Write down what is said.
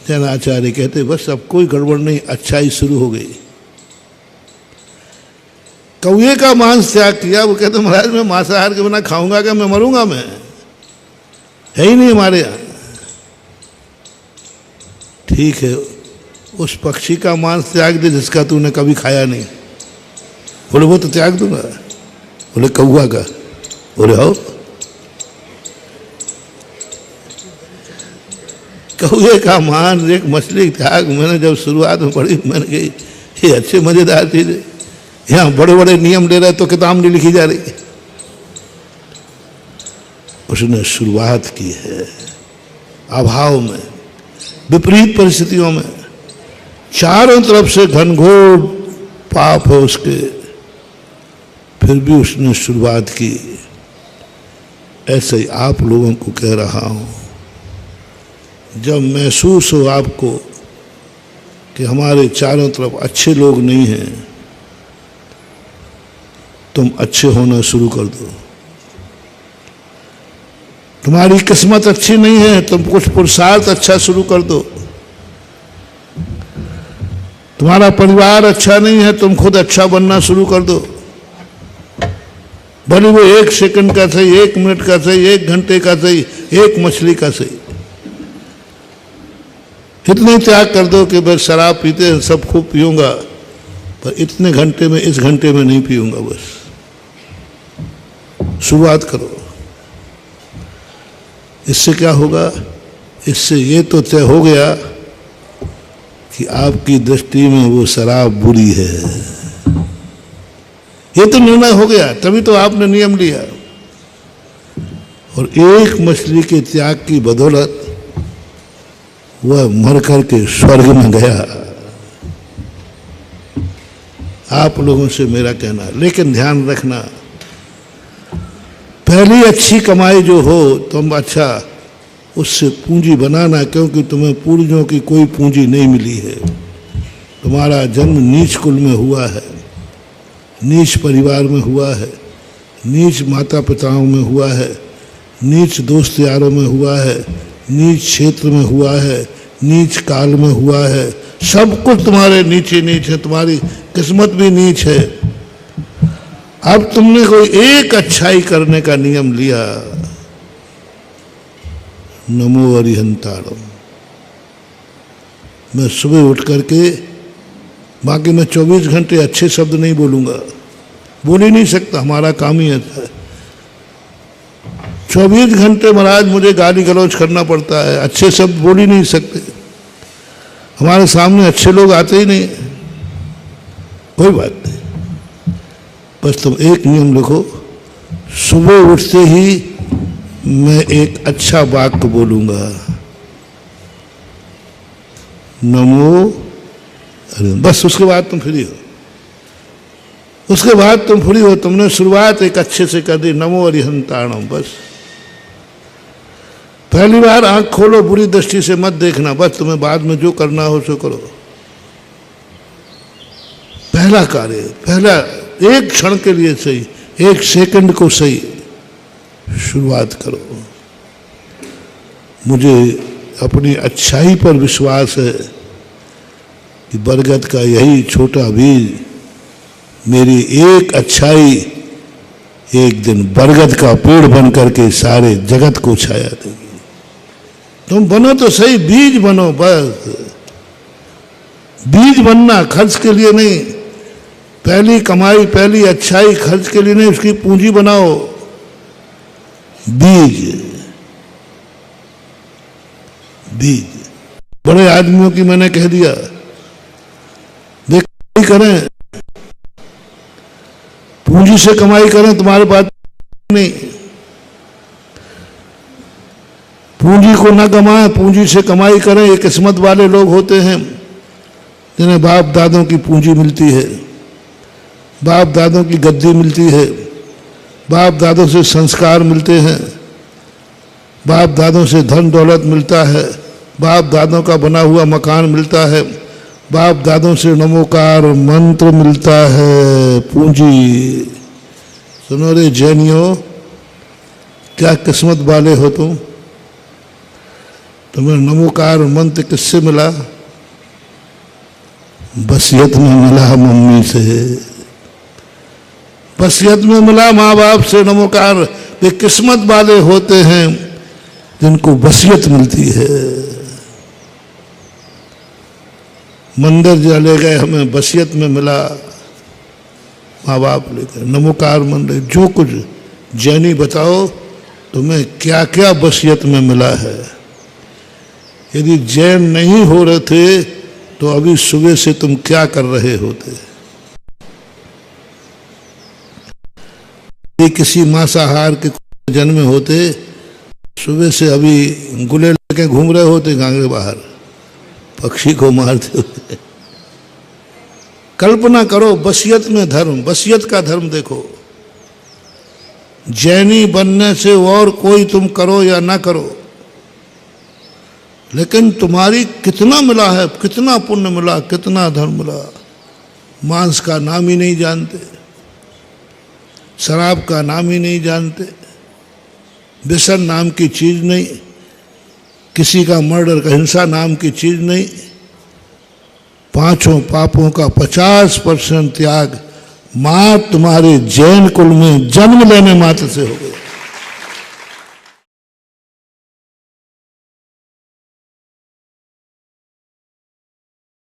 जैनाचार्य कहते बस अब कोई गड़बड़ नहीं, अच्छाई शुरू हो गई। कौए का मांस त्याग किया, वो कहते महाराज मैं मांसाहार के बिना खाऊंगा क्या, मैं मरूंगा, मैं है ही नहीं हमारे यहाँ। ठीक है, उस पक्षी का मांस त्याग दे जिसका तूने कभी खाया नहीं। बोले वो तो त्याग दूंगा। बोले कौआ का? बोले हो कौए का मांस, एक मछली त्याग। मैंने जब शुरुआत में पढ़ी मैंने कही ये अच्छे मजेदार चीज है, यहाँ बड़े बड़े नियम ले रहे तो किताब नहीं लिखी जा रही। उसने शुरुआत की है अभाव में, विपरीत परिस्थितियों में, चारों तरफ से घनघोर पाप है उसके, फिर भी उसने शुरुआत की। ऐसे ही आप लोगों को कह रहा हूं, जब महसूस हो आपको कि हमारे चारों तरफ अच्छे लोग नहीं हैं, तुम अच्छे होना शुरू कर दो। तुम्हारी किस्मत अच्छी नहीं है, तुम कुछ पुरुषार्थ अच्छा शुरू कर दो। तुम्हारा परिवार अच्छा नहीं है, तुम खुद अच्छा बनना शुरू कर दो। भले वो 1 सेकंड का सही, 1 मिनट का सही, 1 घंटे का सही, 1 मछली का सही। इतने त्याग कर दो कि बस शराब पीते हैं सब खूब पीऊंगा, पर इतने घंटे में, इस घंटे में नहीं पीऊंगा। बस शुरुआत करो। इससे क्या होगा? इससे ये तो तय हो गया कि आपकी दृष्टि में वो शराब बुरी है। ये तो निर्णय हो गया, तभी तो आपने नियम लिया। और 1 मछली के त्याग की बदौलत वह मर करके स्वर्ग में गया। आप लोगों से मेरा कहना, लेकिन ध्यान रखना, पहली अच्छी कमाई जो हो तुम अच्छा उससे पूंजी बनाना, क्योंकि तुम्हें पूर्वजों की कोई पूंजी नहीं मिली है। तुम्हारा जन्म नीच कुल में हुआ है, नीच परिवार में हुआ है, नीच माता पिताओं में हुआ है, नीच दोस्त यारों में हुआ है, नीच क्षेत्र में हुआ है, नीच काल में हुआ है। सब कुछ तुम्हारे नीचे नीच है, तुम्हारी किस्मत भी नीच है। अब तुमने कोई एक अच्छाई करने का नियम लिया, नमो अरिहंताणम। मैं सुबह उठ करके, बाकी मैं 24 घंटे अच्छे शब्द नहीं बोलूंगा, बोल ही नहीं सकता, हमारा काम ही ऐसा है। 24 घंटे महाराज मुझे गाली गलौज करना पड़ता है, अच्छे शब्द बोल ही नहीं सकते। हमारे सामने अच्छे लोग आते ही नहीं। कोई बात नहीं, बस तुम एक नियम लिखो, सुबह उठते ही मैं एक अच्छा वाक्य बोलूंगा, नमो अरे। बस उसके बाद तुम फ्री हो, उसके बाद तुम फ्री हो। तुमने शुरुआत एक अच्छे से कर दी, नमो अरिहंताणम। बस पहली बार आंख खोलो, बुरी दृष्टि से मत देखना, बस तुम्हें बाद में जो करना हो सो करो। पहला कार्य, पहला 1 क्षण के लिए सही, 1 सेकंड को सही शुरुआत करो। मुझे अपनी अच्छाई पर विश्वास है कि बरगद का यही छोटा बीज मेरी एक अच्छाई एक दिन बरगद का पेड़ बन करके सारे जगत को छाया देगी। तुम बनो तो सही, बीज बनो, बस बीज बनना, खर्च के लिए नहीं। पहली कमाई, पहली अच्छाई खर्च के लिए नहीं, उसकी पूंजी बनाओ। बीज, बीज। बड़े आदमियों की मैंने कह दिया, वे कमाई करें, पूंजी से कमाई करें, तुम्हारे पास नहीं। पूंजी को ना कमाएं, पूंजी से कमाई करें। ये किस्मत वाले लोग होते हैं जिन्हें बाप दादों की पूंजी मिलती है, बाप दादों की गद्दी मिलती है, बाप दादों से संस्कार मिलते हैं, बाप दादों से धन दौलत मिलता है, बाप दादों का बना हुआ मकान मिलता है, बाप दादों से नमोकार मंत्र मिलता है, पूंजी। सुनो रे जैनियों, क्या किस्मत वाले हो तुम। तुम्हें नमोकार मंत्र किससे मिला? वसीयत में मिला मम्मी से, वसीयत में मिला माँ बाप से नमोकार। वे किस्मत वाले होते हैं जिनको वसीयत मिलती है। मंदिर चले गए, हमें वसीयत में मिला, माँ बाप लेकर नमोकार मंदिर। जो कुछ जैनी बताओ तुम्हें क्या क्या वसीयत में मिला है। यदि जैन नहीं हो रहे थे तो अभी सुबह से तुम क्या कर रहे होते? यदि किसी मांसाहार के जन्म होते, सुबह से अभी गुले लेके घूम रहे होते गांव के बाहर, पक्षी को मारते हुए। कल्पना करो, वसीयत में धर्म, वसीयत का धर्म देखो। जैनी बनने से और कोई तुम करो या ना करो, लेकिन तुम्हारी कितना मिला है, कितना पुण्य मिला, कितना धर्म मिला। मांस का नाम ही नहीं जानते, शराब का नाम ही नहीं जानते, व्यसन नाम की चीज नहीं, किसी का मर्डर का हिंसा नाम की चीज नहीं। पांचों पापों का 50% त्याग मां तुम्हारे जैन कुल में जन्म लेने मात्र से हो गया।